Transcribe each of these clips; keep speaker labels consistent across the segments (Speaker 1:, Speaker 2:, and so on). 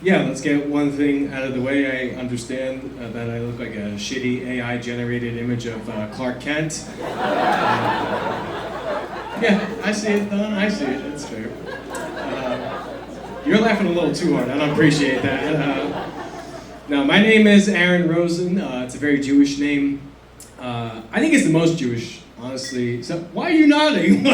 Speaker 1: Yeah, let's get one thing out of the way. I understand that I look like a shitty AI-generated image of Clark Kent. Yeah, I see it, Don. I see it. That's fair. You're laughing a little too hard. I don't appreciate that. Now, my name is Aaron Rosen. It's a very Jewish name. I think it's the most Jewish, honestly. So why are you nodding?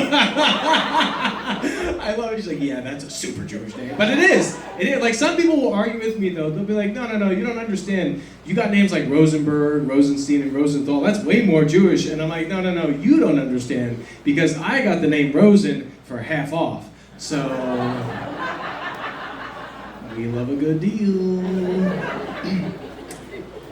Speaker 1: I love it. She's like, yeah, that's a super Jewish name. But it is. It is. Like, some people will argue with me, though. They'll be like, no, you don't understand. You got names like Rosenberg, Rosenstein, and Rosenthal. That's way more Jewish. And I'm like, no, you don't understand. Because I got the name Rosen for half off. So, we love a good deal.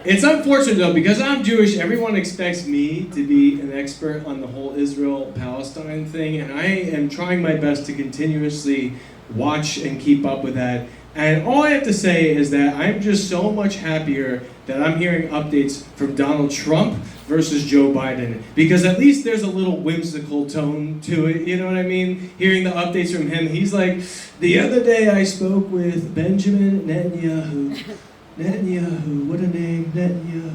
Speaker 1: It's unfortunate, though, because I'm Jewish, everyone expects me to be an expert on the whole Israel-Palestine thing, and I am trying my best to continuously watch and keep up with that. And all I have to say is that I'm just so much happier that I'm hearing updates from Donald Trump versus Joe Biden, because at least there's a little whimsical tone to it, you know what I mean? Hearing the updates from him, he's like, the other day I spoke with Benjamin Netanyahu. Netanyahu, what a name, Netanyahu.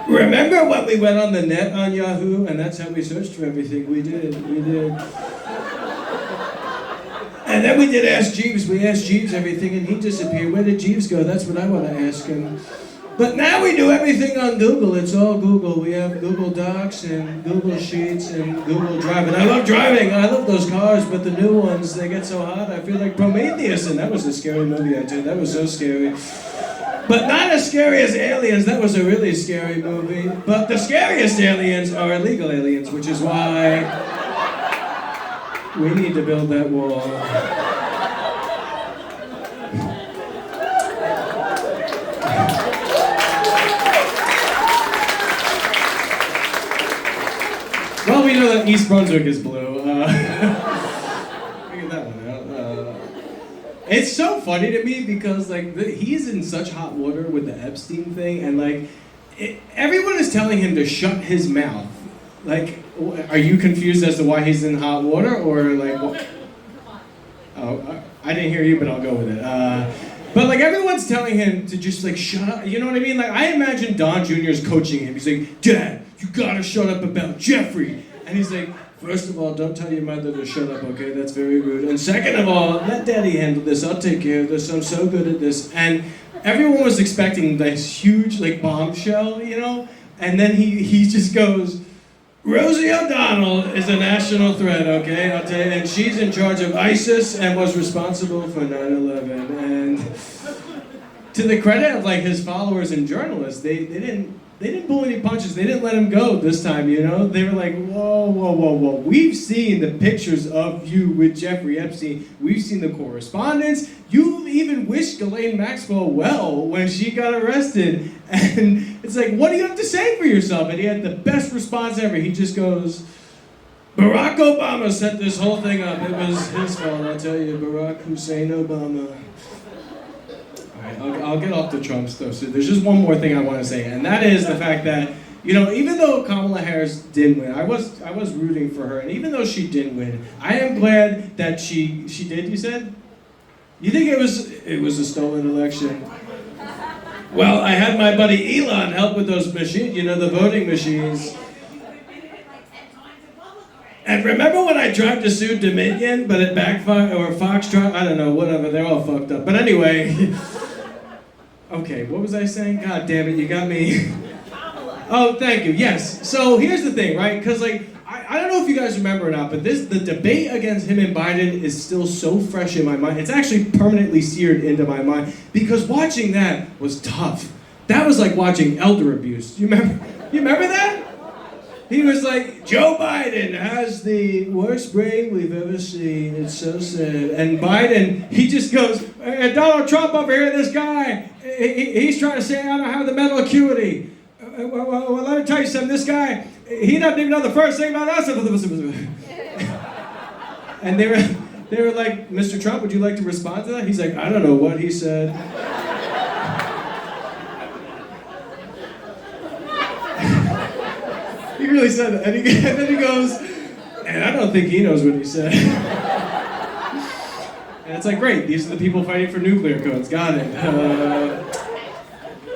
Speaker 1: Remember when we went on the net on Yahoo, and that's how we searched for everything? We did. And then we did Ask Jeeves. We asked Jeeves everything, and he disappeared. Where did Jeeves go? That's what I want to ask him. But now we do everything on Google. It's all Google. We have Google Docs and Google Sheets and Google Drive. And I love driving. I love those cars, but the new ones, they get so hot. I feel like Prometheus, and that was a scary movie I did. That was so scary. But not as scary as Aliens. That was a really scary movie. But the scariest aliens are illegal aliens, which is why we need to build that wall. Well, we know that East Brunswick is blue. Figure that one out. It's so funny to me because he's in such hot water with the Epstein thing, and everyone is telling him to shut his mouth. Like, are you confused as to why he's in hot water, or what? Oh, I didn't hear you, but I'll go with it. But everyone's telling him to just shut up. You know what I mean? I imagine Don Jr.'s coaching him. He's like, Dad, you gotta shut up about Jeffrey. And he's like, first of all, don't tell your mother to shut up, okay? That's very rude. And second of all, let Daddy handle this. I'll take care of this. I'm so good at this. And everyone was expecting this huge bombshell, you know? And then he just goes, Rosie O'Donnell is a national threat, okay? I'll tell you. And she's in charge of ISIS and was responsible for 9/11. And to the credit of his followers and journalists, they didn't pull any punches. They didn't let him go this time, you know? They were like, whoa. We've seen the pictures of you with Jeffrey Epstein. We've seen the correspondence. You even wished Ghislaine Maxwell well when she got arrested. And it's like, what do you have to say for yourself? And he had the best response ever. He just goes, Barack Obama set this whole thing up. It was his fault, I'll tell you. Barack Hussein Obama. I'll get off the Trump stuff. So there's just one more thing I want to say, and that is the fact that, even though Kamala Harris didn't win, I was rooting for her, and even though she didn't win, I am glad that she did. You said? You think it was a stolen election? Well, I had my buddy Elon help with those machines, the voting machines. And remember when I tried to sue Dominion, but it backfired, or Foxtrot? I don't know, whatever. They're all fucked up. But anyway. Okay, what was I saying? God damn it, you got me. Oh, thank you, yes. So here's the thing, right? Because I don't know if you guys remember or not, but the debate against him and Biden is still so fresh in my mind. It's actually permanently seared into my mind, because watching that was tough. That was like watching elder abuse. You remember that? He was like, Joe Biden has the worst brain we've ever seen. It's so sad. And Biden, he just goes, Donald Trump over here, this guy, he's trying to say I don't have the mental acuity. Well, let me tell you something. This guy, he doesn't even know the first thing about us. And they were like, Mr. Trump, would you like to respond to that? He's like, I don't know what he said. He really said that. And then he goes, And I don't think he knows what he said. And it's like, great, these are the people fighting for nuclear codes. Got it.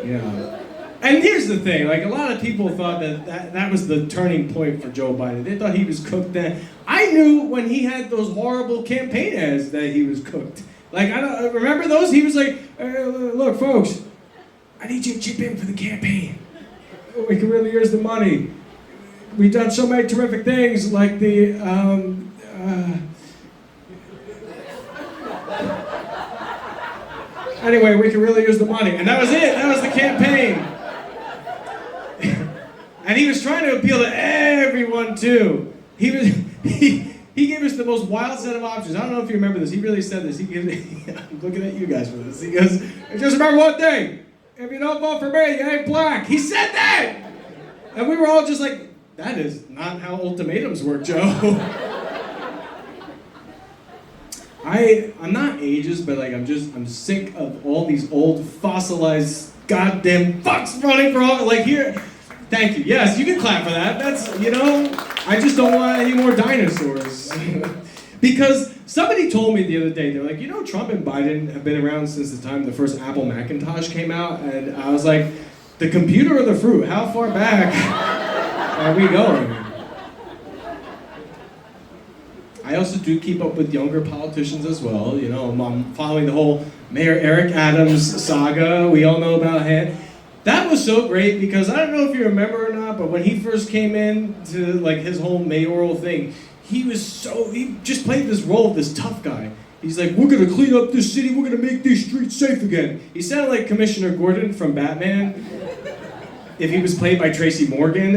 Speaker 1: Yeah. And here's the thing, like a lot of people thought that was the turning point for Joe Biden. They thought he was cooked then. I knew when he had those horrible campaign ads that he was cooked. Like, I don't remember those? He was like, look, folks, I need you to chip in for the campaign. We can really use the money. We've done so many terrific things, like the, anyway, we can really use the money. And that was it. That was the campaign. And he was trying to appeal to everyone, too. He gave us the most wild set of options. I don't know if you remember this. He really said this. I'm looking at you guys for this. He goes, just remember one thing. If you don't vote for me, you ain't black. He said that! And we were all just like, that is not how ultimatums work, Joe. I'm not ageist, but like I'm sick of all these old fossilized goddamn fucks running for all, like here. Thank you. Yes, you can clap for that. That's, I just don't want any more dinosaurs. Because somebody told me the other day, they're like, Trump and Biden have been around since the time the first Apple Macintosh came out, and I was like, the computer or the fruit? How far back are we going? I also do keep up with younger politicians as well. I'm following the whole Mayor Eric Adams saga. We all know about him. That was so great because I don't know if you remember or not, but when he first came in to like his whole mayoral thing, he just played this role of this tough guy. He's like, we're gonna clean up this city, we're gonna make these streets safe again. He sounded like Commissioner Gordon from Batman, if he was played by Tracy Morgan.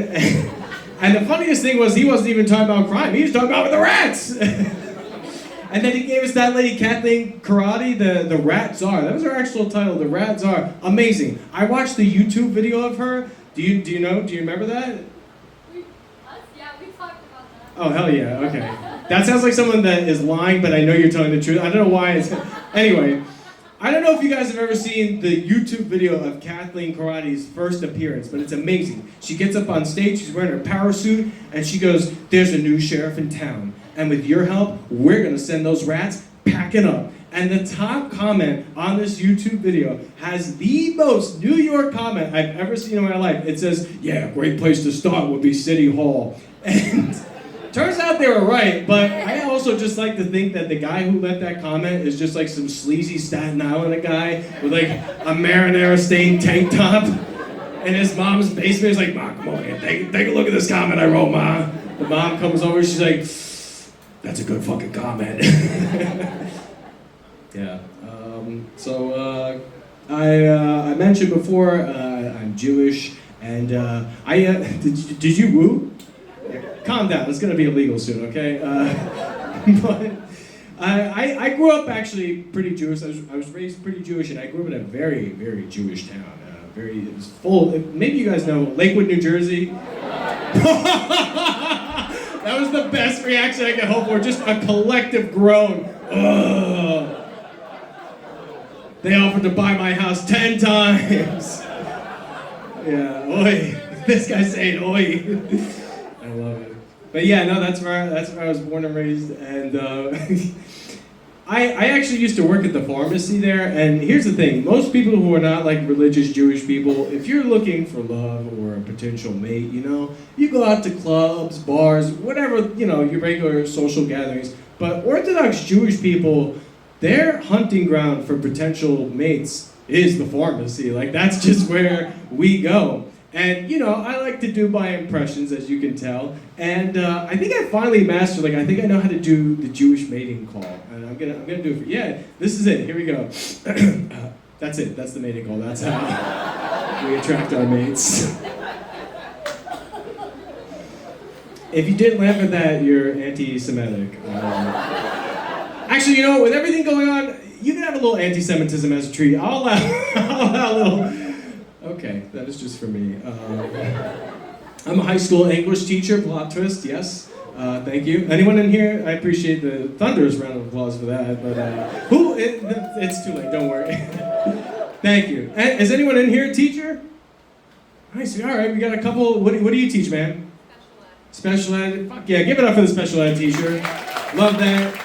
Speaker 1: And the funniest thing was he wasn't even talking about crime, he was talking about the rats. And then he gave us that lady, Kathleen Karate, the Rat Czar. That was her actual title, the Rat Czar. Amazing. I watched the YouTube video of her. Do you remember that?
Speaker 2: Yeah, we talked about that.
Speaker 1: Oh, hell yeah, okay. That sounds like someone that is lying, but I know you're telling the truth. I don't know why it's... Anyway, I don't know if you guys have ever seen the YouTube video of Kathleen Karate's first appearance, but it's amazing. She gets up on stage, she's wearing her power suit, and she goes, there's a new sheriff in town. And with your help, we're gonna send those rats packing up. And the top comment on this YouTube video has the most New York comment I've ever seen in my life. It says, yeah, great place to start would be City Hall. And turns out they were right, but I also just like to think that the guy who left that comment is just like some sleazy Staten Island guy with like a marinara stained tank top in his mom's basement. He's like, Ma, come on here, take a look at this comment I wrote, Ma. The mom comes over, she's like, that's a good fucking comment. Yeah. I mentioned before I'm Jewish, and did you woo? Yeah, calm down. It's gonna be illegal soon, okay? But I grew up actually pretty Jewish. I was raised pretty Jewish, and I grew up in a very, very Jewish town. It was full. Maybe you guys know Lakewood, New Jersey. That was the best reaction I could hope for, just a collective groan. Ugh. They offered to buy my house 10 times. Yeah, oi. This guy's saying oi. I love it. But yeah, no, that's where I was born and raised, and I actually used to work at the pharmacy there, and here's the thing, most people who are not like religious Jewish people, if you're looking for love or a potential mate, you go out to clubs, bars, whatever, your regular social gatherings, but Orthodox Jewish people, their hunting ground for potential mates is the pharmacy. Like, that's just where we go. And, I like to do my impressions, as you can tell. And I think I finally mastered, I think I know how to do the Jewish mating call. And I'm gonna do it yeah, this is it, here we go. That's it, that's the mating call. That's how we attract our mates. If you didn't laugh at that, you're anti-Semitic. Actually, with everything going on, you can have a little anti-Semitism as a treat. I'll allow a little... Okay, that is just for me. I'm a high school English teacher, plot twist, yes. Thank you. Anyone in here? I appreciate the thunderous round of applause for that, but it's too late, don't worry. Thank you. And, is anyone in here a teacher? Nice, all right, we got a couple, what do you teach, man? Special ed, fuck yeah, give it up for the special ed teacher. Love that.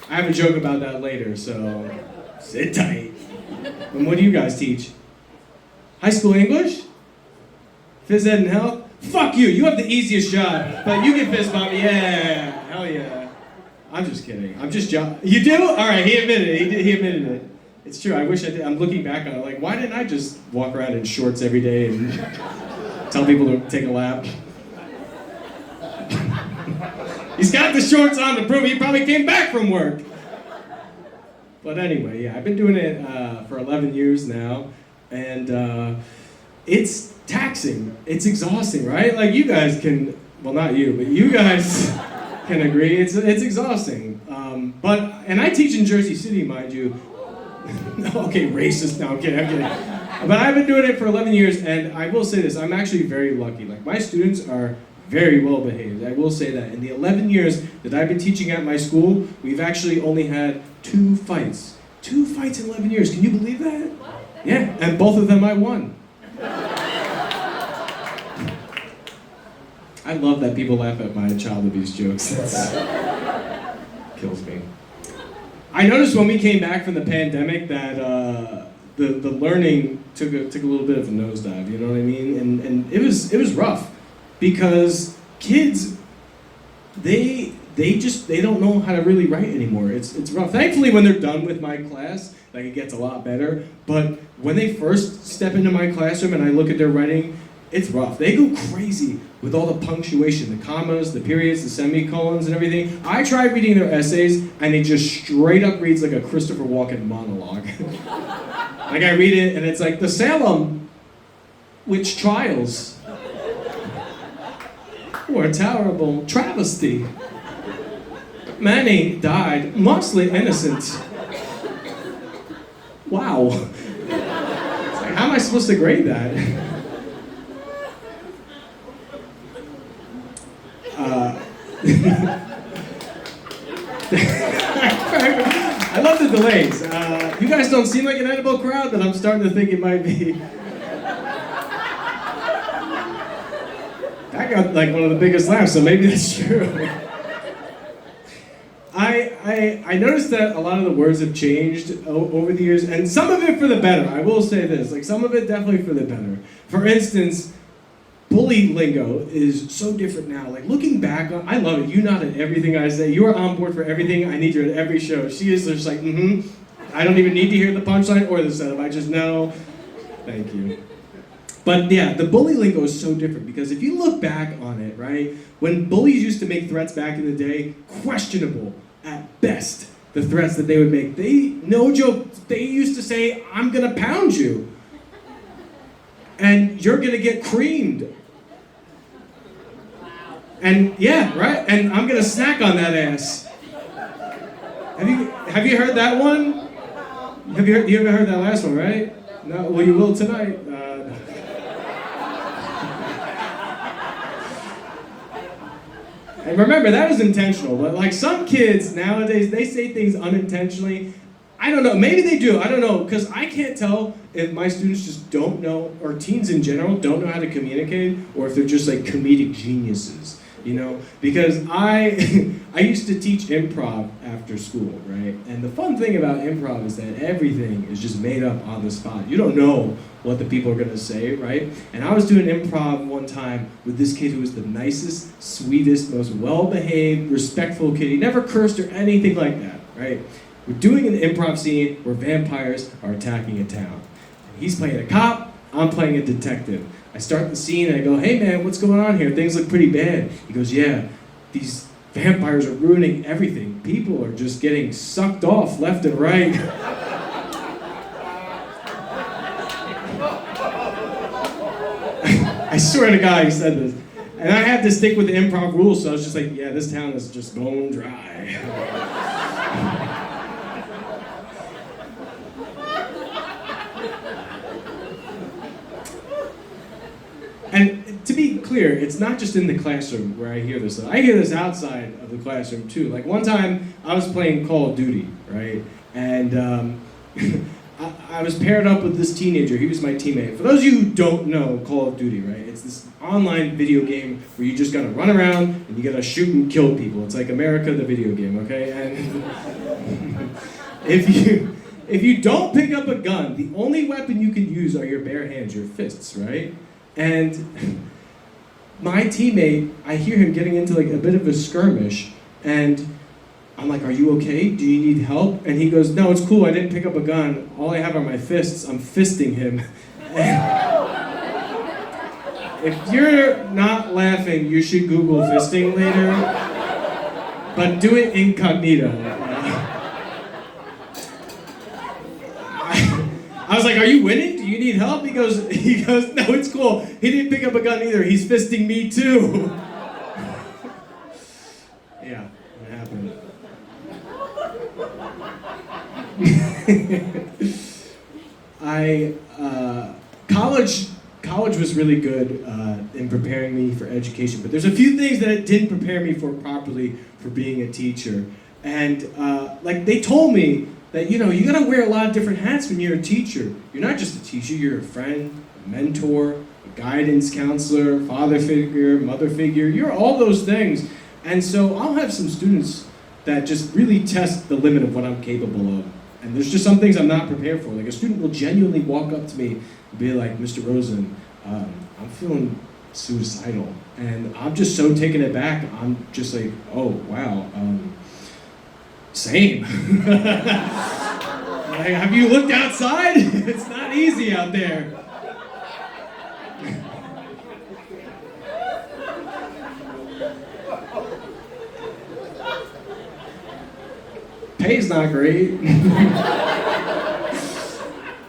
Speaker 1: I have a joke about that later, so sit tight. And what do you guys teach? High school English? Phys ed and health? Fuck you, you have the easiest job, but you get fist bumped, yeah, hell yeah. I'm just kidding, you do? All right, he admitted it, he admitted it. It's true, I wish I did. I'm looking back on it, like, why didn't I just walk around in shorts every day and tell people to take a lap? He's got the shorts on to prove he probably came back from work. But anyway, yeah, I've been doing it for 11 years now, and it's taxing, it's exhausting, right? Like you guys can, well not you, but you guys can agree, it's exhausting. And I teach in Jersey City, mind you. Okay, racist, no, I'm kidding. But I've been doing it for 11 years, and I will say this, I'm actually very lucky. Like, my students are very well behaved, I will say that. In the 11 years that I've been teaching at my school, we've actually only had 2 fights. 2 fights in 11 years, can you believe that?
Speaker 2: What?
Speaker 1: Yeah, and both of them I won. I love that people laugh at my child abuse jokes. That kills me. I noticed when we came back from the pandemic that the learning took a little bit of a nosedive. You know what I mean? And it was rough because kids they don't know how to really write anymore. It's rough. Thankfully, when they're done with my class, like it gets a lot better. But when they first step into my classroom and I look at their writing, it's rough. They go crazy with all the punctuation, the commas, the periods, the semicolons, and everything. I try reading their essays, and it just straight up reads like a Christopher Walken monologue. Like I read it, and it's like, the Salem witch trials were a terrible travesty. Many died, mostly innocent. Wow. It's like, how am I supposed to grade that? I love the delays. You guys don't seem like an edible crowd, but I'm starting to think it might be. That got like one of the biggest laughs, so maybe that's true. I noticed that a lot of the words have changed over the years, and some of it for the better. I will say this, like some of it definitely for the better. For instance, bully lingo is so different now. Like looking back on, I love it. You nod at everything I say. You are on board for everything. I need you at every show. She is just like, I don't even need to hear the punchline or the setup. I just know. Thank you. But yeah, the bully lingo is so different because if you look back on it, right, when bullies used to make threats back in the day, questionable at best, the threats that they would make. No joke, they used to say, I'm gonna pound you. And you're gonna get creamed. And yeah, right? And I'm gonna snack on that ass. Have you heard that one? You haven't heard that last one, right? No, well you will tonight. And remember, that was intentional, but like some kids nowadays, they say things unintentionally. I don't know, maybe they do, I don't know, because I can't tell if my students just don't know, or teens in general, don't know how to communicate, or if they're just like comedic geniuses, you know? Because I used to teach improv after school, right? And the fun thing about improv is that everything is just made up on the spot. You don't know what the people are gonna say, right? And I was doing improv one time with this kid who was the nicest, sweetest, most well-behaved, respectful kid. He never cursed or anything like that, right? We're doing an improv scene where vampires are attacking a town. He's playing a cop, I'm playing a detective. I start the scene and I go, hey man, what's going on here? Things look pretty bad. He goes, yeah, these vampires are ruining everything. People are just getting sucked off left and right. I swear to God he said this. And I had to stick with the improv rules, so I was just like, yeah, this town is just bone dry. And to be clear, it's not just in the classroom where I hear this. I hear this outside of the classroom too. Like one time, I was playing Call of Duty, right? And I was paired up with this teenager. He was my teammate. For those of you who don't know Call of Duty, right? It's this online video game where you just gotta run around and you gotta shoot and kill people. It's like America, the video game, okay? And if you don't pick up a gun, the only weapon you can use are your bare hands, your fists, right? And my teammate, I hear him getting into like a bit of a skirmish, and I'm like, are you okay? Do you need help? And he goes, no, it's cool. I didn't pick up a gun. All I have are my fists. I'm fisting him. If you're not laughing, you should Google fisting later. But do it incognito. I was like, are you winning? Do you need help? He goes, no, it's cool. He didn't pick up a gun either. He's fisting me too. Yeah, it happened. College was really good in preparing me for education, but there's a few things that it didn't prepare me for properly for being a teacher. And like they told me that, you gotta wear a lot of different hats when you're a teacher. You're not just a teacher, you're a friend, a mentor, a guidance counselor, father figure, mother figure. You're all those things. And so I'll have some students that just really test the limit of what I'm capable of. And there's just some things I'm not prepared for. Like a student will genuinely walk up to me and be like, Mr. Rosen, I'm feeling suicidal. And I'm just so taken aback. I'm just like, oh, wow, same. Like, have you looked outside? It's not easy out there. Pay's not great.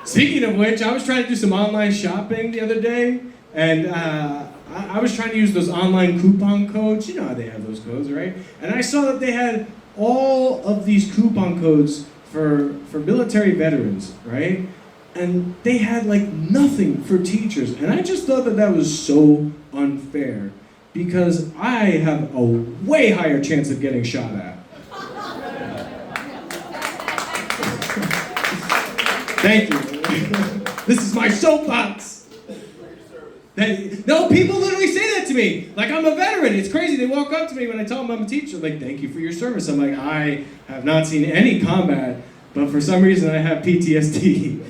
Speaker 1: Speaking of which, I was trying to do some online shopping the other day, and I was trying to use those online coupon codes. You know how they have those codes, right? And I saw that they had all of these coupon codes for military veterans, right? And they had like nothing for teachers. And I just thought that was so unfair because I have a way higher chance of getting shot at. Thank you. This is my soapbox. No, people literally say that to me. Like, I'm a veteran. It's crazy. They walk up to me when I tell them I'm a teacher. Like, thank you for your service. I'm like, I have not seen any combat, but for some reason I have PTSD.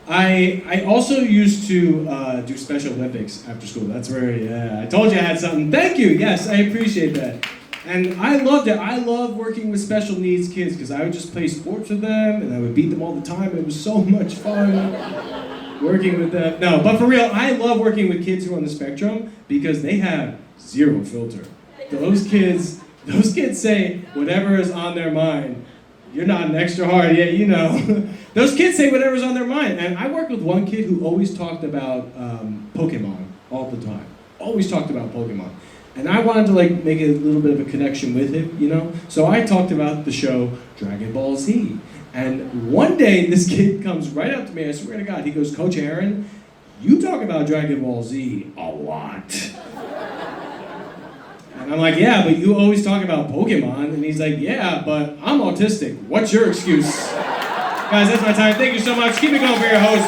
Speaker 1: I also used to do Special Olympics after school. That's where, yeah, I told you I had something. Thank you. Yes, I appreciate that. And I loved it. I love working with special needs kids because I would just play sports with them and I would beat them all the time. It was so much fun working with them. No, but for real, I love working with kids who are on the spectrum because they have zero filter. Those kids say whatever is on their mind. You're nodding extra hard, yeah, you know. Those kids say whatever's on their mind. And I worked with one kid who always talked about Pokemon all the time. Always talked about Pokemon. And I wanted to like make a little bit of a connection with him, you know? So I talked about the show Dragon Ball Z. And one day this kid comes right up to me, I swear to God, he goes, Coach Aaron, you talk about Dragon Ball Z a lot. And I'm like, yeah, but you always talk about Pokemon. And he's like, yeah, but I'm autistic. What's your excuse? Guys, that's my time. Thank you so much. Keep it going for your host.